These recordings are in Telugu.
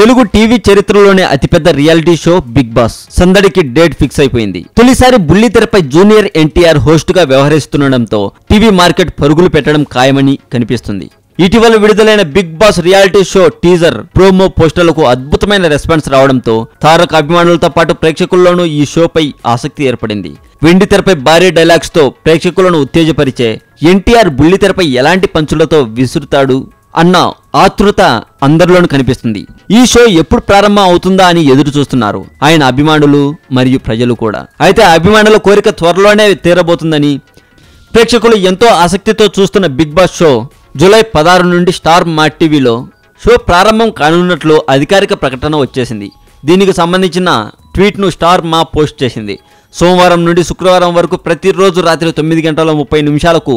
తెలుగు టీవీ చరిత్రలోనే అతిపెద్ద రియాలిటీ షో బిగ్ బాస్ సందడికి డేట్ ఫిక్స్ అయిపోయింది. తొలిసారి బుల్లితెరపై జూనియర్ ఎన్టీఆర్ హోస్ట్ గా వ్యవహరిస్తుండటంతో టీవీ మార్కెట్ పరుగులు పెట్టడం ఖాయమని కనిపిస్తుంది. ఇటీవల విడుదలైన Bigg Boss reality show teaser, promo పోస్టర్లకు అద్భుతమైన రెస్పాన్స్ రావడంతో తారక అభిమానులతో పాటు ప్రేక్షకుల్లోనూ ఈ షోపై ఆసక్తి ఏర్పడింది. వెండి తెరపై భారీ డైలాగ్స్ తో ప్రేక్షకులను ఉత్తేజపరిచే ఎన్టీఆర్ బుల్లితెరపై ఎలాంటి పంచులతో విసురుతాడు అన్న ఆతృత అందరిలోనూ కనిపిస్తుంది. ఈ షో ఎప్పుడు ప్రారంభం అవుతుందా అని ఎదురు చూస్తున్నారు ఆయన అభిమానులు మరియు ప్రజలు కూడా. అయితే అభిమానుల కోరిక త్వరలోనే తీరబోతుందని, ప్రేక్షకులు ఎంతో ఆసక్తితో చూస్తున్న బిగ్ బాస్ షో జూలై 16 నుండి స్టార్ మా టీవీలో షో ప్రారంభం కానున్నట్లు అధికారిక ప్రకటన వచ్చేసింది. దీనికి సంబంధించిన ట్వీట్ను స్టార్ మా పోస్ట్ చేసింది. సోమవారం నుండి శుక్రవారం వరకు ప్రతిరోజు రాత్రి 9:30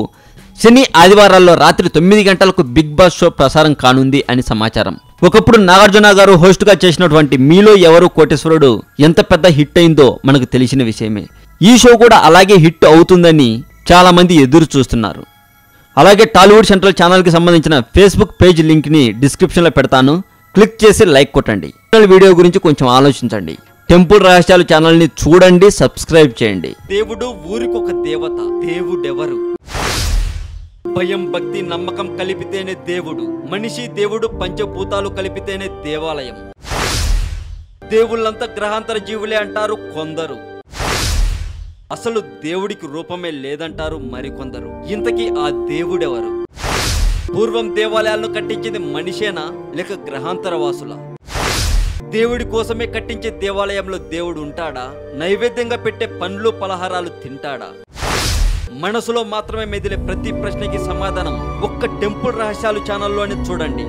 శని ఆదివారాల్లో రాత్రి 9 గంటలకు బిగ్ బాస్ షో ప్రసారం కానుంది అని సమాచారం. ఒకప్పుడు నాగార్జున గారు హోస్ట్ గా చేసినటువంటి మీలో ఎవరు కోటేశ్వరుడు ఎంత పెద్ద హిట్ అయిందో మనకు తెలిసిన విషయమే. ఈ షో కూడా అలాగే హిట్ అవుతుందని చాలా మంది ఎదురు చూస్తున్నారు. అలాగే టాలీవుడ్ సెంట్రల్ ఛానల్ కి సంబంధించిన ఫేస్బుక్ పేజ్ లింక్ ని డిస్క్రిప్షన్ లో పెడతాను. క్లిక్ చేసి లైక్ కొట్టండి. వీడియో గురించి కొంచెం ఆలోచించండి. టెంపుల్ రహస్యాలు ఛానల్ ని చూడండి, సబ్స్క్రైబ్ చేయండి. దేవుడు ఊరికొక దేవత, దేవుడెవరు? భయం, భక్తి, నమ్మకం కలిపితేనే దేవుడు. మనిషి దేవుడు పంచభూతాలు కలిపితేనే దేవాలయం. దేవుళ్ళంతా గ్రహాంతర జీవులే అంటారు కొందరు. అసలు దేవుడికి రూపమే లేదంటారు మరికొందరు. ఇంతకీ ఆ దేవుడెవరు? పూర్వం దేవాలయాలను కట్టించింది మనిషేనా లేక గ్రహాంతర వాసులా? దేవుడి కోసమే కట్టించే దేవాలయంలో దేవుడు ఉంటాడా? నైవేద్యంగా పెట్టే పండ్లు పలహారాలు తింటాడా? మనసులో మాత్రమే మెదిలే ప్రతి ప్రశ్నకి సమాధానం ఒక్క టెంపుల్ రహస్యాలు ఛానల్లోనే చూడండి.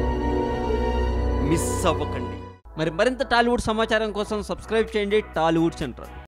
మిస్ అవ్వకండి. మరింత టాలీవుడ్ సమాచారం కోసం సబ్స్క్రైబ్ చేయండి టాలీవుడ్ సెంటర్.